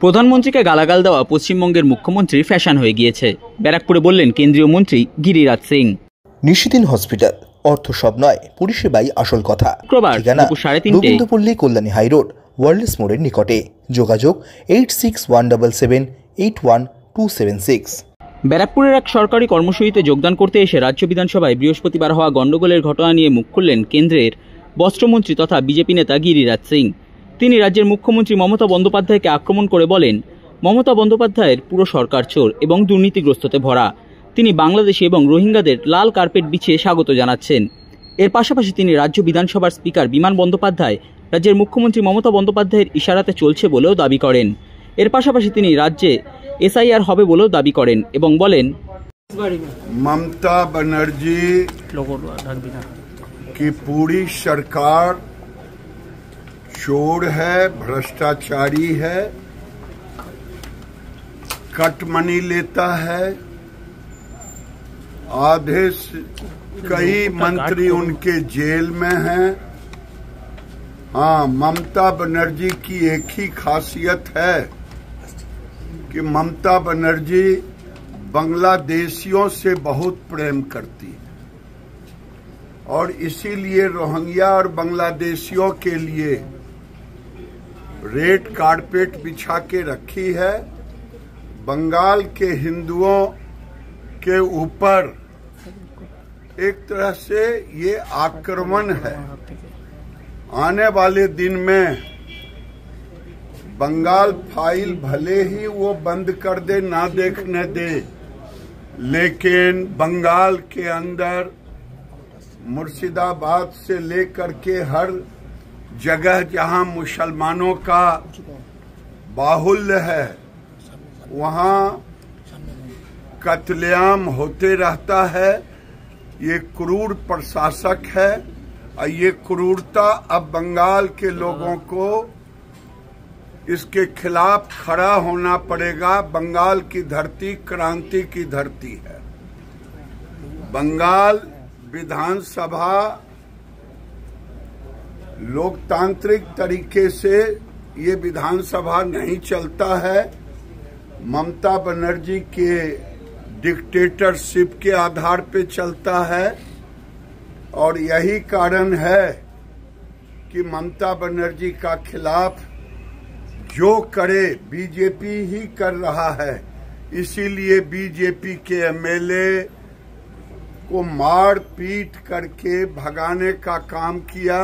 প্রধানমন্ত্রীকে গালাগাল দেওয়া পশ্চিমবঙ্গের মুখ্যমন্ত্রী ফ্যাশন হয়ে গিয়েছে, ব্যারাকপুরে বললেন কেন্দ্রীয় মন্ত্রী গিরিরাজ সিং। নিশিদিন হসপিটাল, অর্থ সব নয়, পরিষেবাই আসল কথা। ঠিকানা গোবিন্দপল্লী, কল্যাণী হাইরোড, ওয়ার্ল্ডস মোড়ের নিকটে। যোগাযোগ 8617781276। ব্যারাকপুরের এক সরকারি কর্মসূচিতে যোগদান করতে এসে রাজ্য বিধানসভায় বৃহস্পতিবার হওয়া গণ্ডগোলের ঘটনা নিয়ে মুখ খুললেন কেন্দ্রের বস্ত্রমন্ত্রী তথা বিজেপি নেতা গিরিরাজ সিং। তিনি রাজ্যের মুখ্যমন্ত্রী মমতা বন্দ্যোপাধ্যায়কে আক্রমণ করে বলেন, মমতা বন্দ্যোপাধ্যায়ের পুরো সরকার চোর এবং দুর্নীতিগ্রস্ততে ভরা। তিনি বাংলাদেশি এবং রোহিঙ্গাদের লাল কার্পেট বিছিয়ে স্বাগত জানাচ্ছেন। এর পাশাপাশি তিনি রাজ্য বিধানসভার স্পিকার বিমান বন্দ্যোপাধ্যায় রাজ্যের মুখ্যমন্ত্রী মমতা বন্দ্যোপাধ্যায়ের ইশারাতে চলছে বলেও দাবি করেন। এর পাশাপাশি তিনি রাজ্যে SIR হবে বলেও দাবি করেন এবং বলেন, ममता बनर्जी की पूरी सरकार चोर है, भ्रष्टाचारी है, कट मनी लेता है। आधे कई मंत्री उनके जेल में हैं। हाँ, ममता बनर्जी की एक ही खासियत है कि ममता बनर्जी बांग्लादेशियों से बहुत प्रेम करती है और इसीलिए रोहिंग्या और बांग्लादेशियों के लिए रेड कारपेट बिछा के रखी है। बंगाल के हिंदुओं के ऊपर एक तरह से ये आक्रमण है। आने वाले दिन में बंगाल फाइल भले ही वो बंद कर दे, ना देखने दे, लेकिन बंगाल के अंदर मुर्शिदाबाद से लेकर के हर जगह जहां मुसलमानों का बाहुल्य है वहां कत्लेआम होते रहता है। ये क्रूर प्रशासक है और ये क्रूरता अब बंगाल के लोगों को इसके खिलाफ खड़ा होना पड़ेगा। बंगाल की धरती क्रांति की धरती है। बंगाल विधानसभा लोकतांत्रिक तरीके से ये विधानसभा नहीं चलता है। ममता बनर्जी के डिक्टेटरशिप के आधार पे चलता है और यही कारण है कि ममता बनर्जी का खिलाफ जो करे बीजेपी ही कर रहा है। इसीलिए बीजेपी के MLA को मार पीट करके भगाने का काम किया।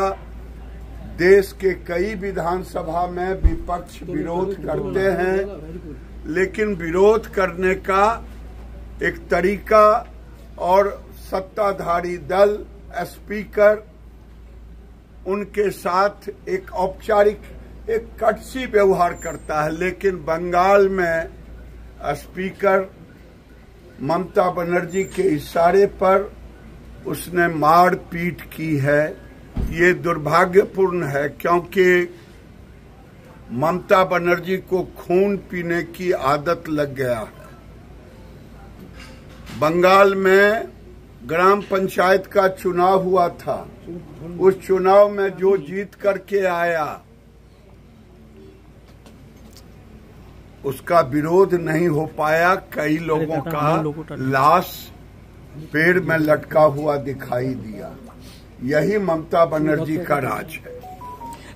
देश के कई विधानसभा में विपक्ष विरोध करते हैं, लेकिन विरोध करने का एक तरीका और सत्ताधारी दल स्पीकर उनके साथ एक औपचारिक एक कटसी व्यवहार करता है। लेकिन बंगाल में स्पीकर ममता बनर्जी के इशारे पर उसने मार पीट की है। ये दुर्भाग्यपूर्ण है क्योंकि ममता बनर्जी को खून पीने की आदत लग गया है। बंगाल में ग्राम पंचायत का चुनाव हुआ था। उस चुनाव में जो जीत करके आया उसका विरोध नहीं हो पाया। कई लोगों का लाश पेड़ में लटका हुआ दिखाई दिया। यही ममता बनर्जी का राज है।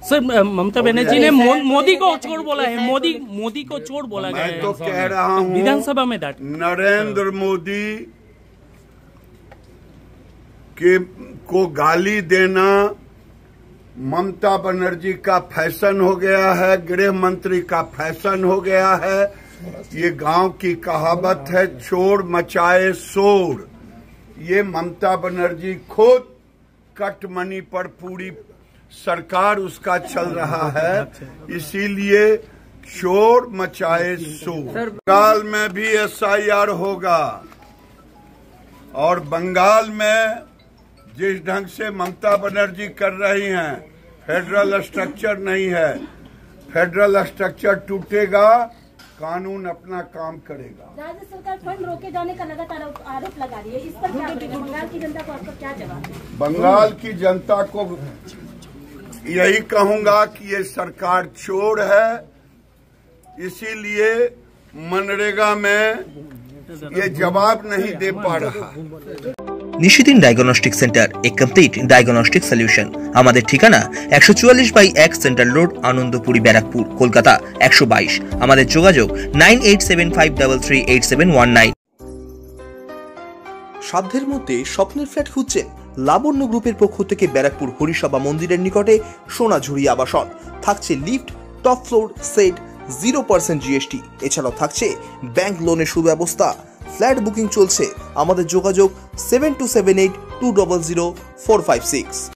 सर, ममता बनर्जी ने मोदी को चोर बोला है। मोदी को चोर बोला गया है। मैं तो कह रहा हूँ विधानसभा में नरेंद्र मोदी को गाली देना ममता बनर्जी का फैशन हो गया है, गृह मंत्री का फैशन हो गया है। ये गांव की कहावत है, चोर मचाए शोर। ये ममता बनर्जी खुद कट मनी पर पूरी सरकार उसका चल रहा है, इसीलिए चोर मचाए शोर। बंगाल में भी SIR होगा और बंगाल में जिस ढंग से ममता बनर्जी कर रही हैं, फेडरल स्ट्रक्चर नहीं है। फेडरल स्ट्रक्चर टूटेगा, कानून अपना काम करेगा। राज्य सरकार फंड रोके जाने का लगातार आरोप लगा रही है, इस पर क्या करेगा? बंगाल की जनता को आपका क्या जवाब? बंगाल की जनता को यही कहूंगा कि ये सरकार चोर है इसीलिए मनरेगा में ये जवाब नहीं दे पा रहा। নিশিদিন ডায়াগনস্টিক সেন্টার, এ কমপ্লিট ডায়াগনস্টিক সলিউশন। আমাদের ঠিকানা 144/1 সেন্ট্রাল রোড, আনন্দপুরি, ব্যারাকপুর, কলকাতা 122। আমাদের যোগাযোগ 9875338719। সাধ্যের মধ্যে স্বপ্নের ফ্ল্যাট খুঁজছেন? লাবণ্য গ্রুপের পক্ষ থেকে ব্যারাকপুর হরিসভা মন্দিরের নিকটে সোনাঝুরি আবাসন। থাকছে lift, top floor, set, 0% GST। এছাড়াও থাকছে ব্যাংক লোনের সুব্যবস্থা। ফ্ল্যাট বুকিং চলছে। আমাদের যোগাযোগ 7278200456।